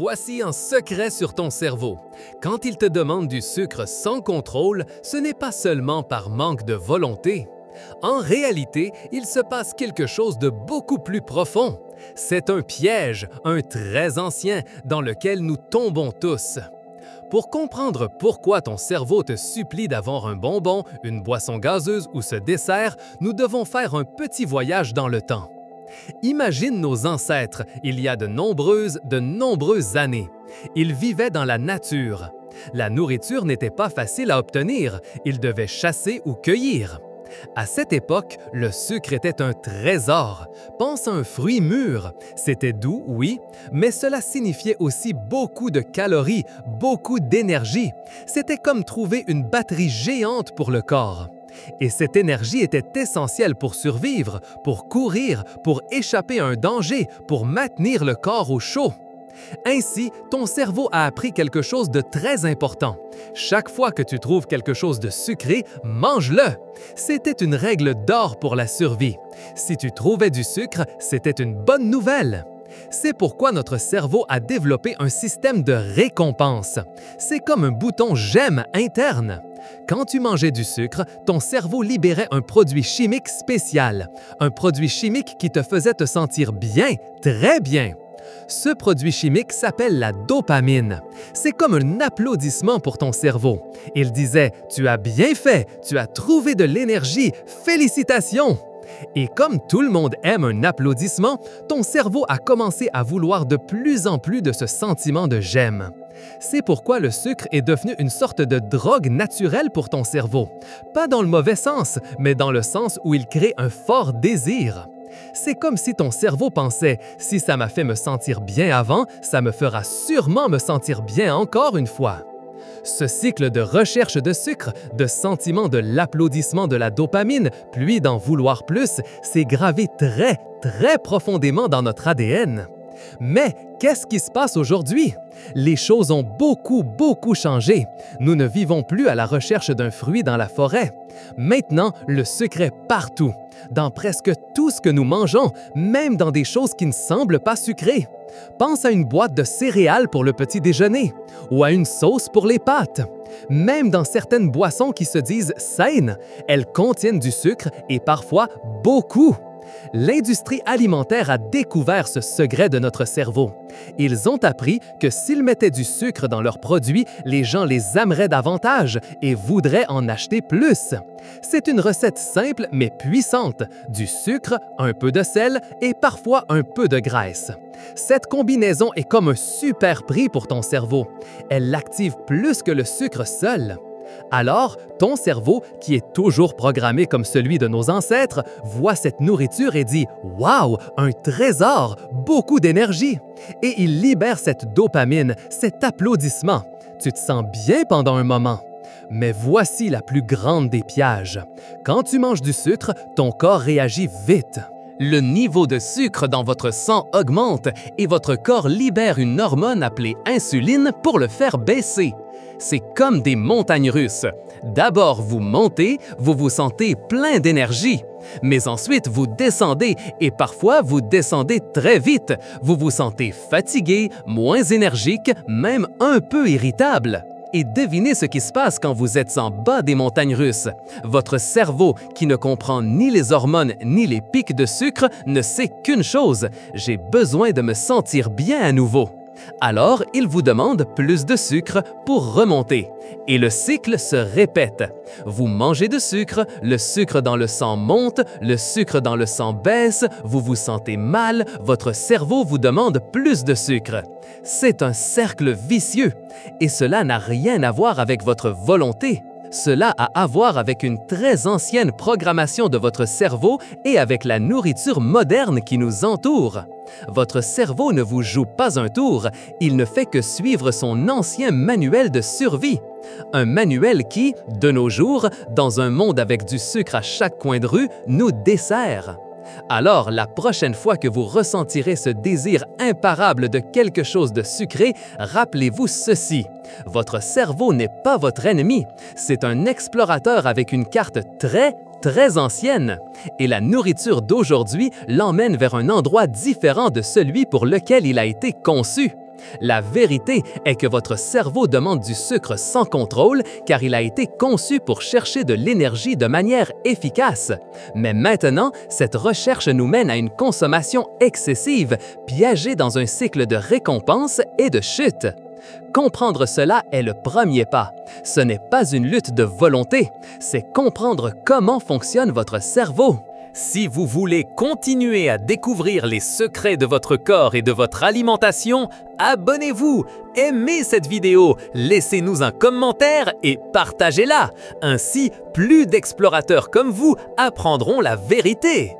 Voici un secret sur ton cerveau. Quand il te demande du sucre sans contrôle, ce n'est pas seulement par manque de volonté. En réalité, il se passe quelque chose de beaucoup plus profond. C'est un piège, un très ancien, dans lequel nous tombons tous. Pour comprendre pourquoi ton cerveau te supplie d'avoir un bonbon, une boisson gazeuse ou ce dessert, nous devons faire un petit voyage dans le temps. Imagine nos ancêtres, il y a de nombreuses années. Ils vivaient dans la nature. La nourriture n'était pas facile à obtenir, ils devaient chasser ou cueillir. À cette époque, le sucre était un trésor. Pense à un fruit mûr. C'était doux, oui, mais cela signifiait aussi beaucoup de calories, beaucoup d'énergie. C'était comme trouver une batterie géante pour le corps. Et cette énergie était essentielle pour survivre, pour courir, pour échapper à un danger, pour maintenir le corps au chaud. Ainsi, ton cerveau a appris quelque chose de très important. Chaque fois que tu trouves quelque chose de sucré, mange-le. C'était une règle d'or pour la survie. Si tu trouvais du sucre, c'était une bonne nouvelle. C'est pourquoi notre cerveau a développé un système de récompense. C'est comme un bouton « j'aime » interne. Quand tu mangeais du sucre, ton cerveau libérait un produit chimique spécial, un produit chimique qui te faisait te sentir bien, très bien. Ce produit chimique s'appelle la dopamine. C'est comme un applaudissement pour ton cerveau. Il disait « Tu as bien fait, tu as trouvé de l'énergie, félicitations !» Et comme tout le monde aime un applaudissement, ton cerveau a commencé à vouloir de plus en plus de ce sentiment de « j'aime ». C'est pourquoi le sucre est devenu une sorte de drogue naturelle pour ton cerveau. Pas dans le mauvais sens, mais dans le sens où il crée un fort désir. C'est comme si ton cerveau pensait « si ça m'a fait me sentir bien avant, ça me fera sûrement me sentir bien encore une fois ». Ce cycle de recherche de sucre, de sentiment de l'applaudissement de la dopamine, puis d'en vouloir plus, s'est gravé très profondément dans notre ADN. Mais qu'est-ce qui se passe aujourd'hui? Les choses ont beaucoup changé. Nous ne vivons plus à la recherche d'un fruit dans la forêt. Maintenant, le sucre est partout, dans presque tout ce que nous mangeons, même dans des choses qui ne semblent pas sucrées. Pense à une boîte de céréales pour le petit déjeuner ou à une sauce pour les pâtes. Même dans certaines boissons qui se disent saines, elles contiennent du sucre et parfois beaucoup. L'industrie alimentaire a découvert ce secret de notre cerveau. Ils ont appris que s'ils mettaient du sucre dans leurs produits, les gens les aimeraient davantage et voudraient en acheter plus. C'est une recette simple mais puissante, du sucre, un peu de sel et parfois un peu de graisse. Cette combinaison est comme un super prix pour ton cerveau. Elle l'active plus que le sucre seul. Alors, ton cerveau, qui est toujours programmé comme celui de nos ancêtres, voit cette nourriture et dit « Wow, un trésor, beaucoup d'énergie !» Et il libère cette dopamine, cet applaudissement. Tu te sens bien pendant un moment. Mais voici la plus grande des pièges. Quand tu manges du sucre, ton corps réagit vite. Le niveau de sucre dans votre sang augmente et votre corps libère une hormone appelée insuline pour le faire baisser. C'est comme des montagnes russes. D'abord, vous montez, vous vous sentez plein d'énergie. Mais ensuite, vous descendez et parfois, vous descendez très vite. Vous vous sentez fatigué, moins énergique, même un peu irritable. Et devinez ce qui se passe quand vous êtes en bas des montagnes russes. Votre cerveau, qui ne comprend ni les hormones ni les pics de sucre, ne sait qu'une chose: j'ai besoin de me sentir bien à nouveau. Alors, il vous demande plus de sucre pour remonter. Et le cycle se répète. Vous mangez de sucre, le sucre dans le sang monte, le sucre dans le sang baisse, vous vous sentez mal, votre cerveau vous demande plus de sucre. C'est un cercle vicieux. Et cela n'a rien à voir avec votre volonté. Cela a à voir avec une très ancienne programmation de votre cerveau et avec la nourriture moderne qui nous entoure. Votre cerveau ne vous joue pas un tour, il ne fait que suivre son ancien manuel de survie. Un manuel qui, de nos jours, dans un monde avec du sucre à chaque coin de rue, nous dessert. Alors, la prochaine fois que vous ressentirez ce désir imparable de quelque chose de sucré, rappelez-vous ceci: votre cerveau n'est pas votre ennemi, c'est un explorateur avec une carte très ancienne. Et la nourriture d'aujourd'hui l'emmène vers un endroit différent de celui pour lequel il a été conçu. La vérité est que votre cerveau demande du sucre sans contrôle car il a été conçu pour chercher de l'énergie de manière efficace. Mais maintenant, cette recherche nous mène à une consommation excessive, piégée dans un cycle de récompense et de chute. Comprendre cela est le premier pas. Ce n'est pas une lutte de volonté, c'est comprendre comment fonctionne votre cerveau. Si vous voulez continuer à découvrir les secrets de votre corps et de votre alimentation, abonnez-vous, aimez cette vidéo, laissez-nous un commentaire et partagez-la. Ainsi, plus d'explorateurs comme vous apprendront la vérité.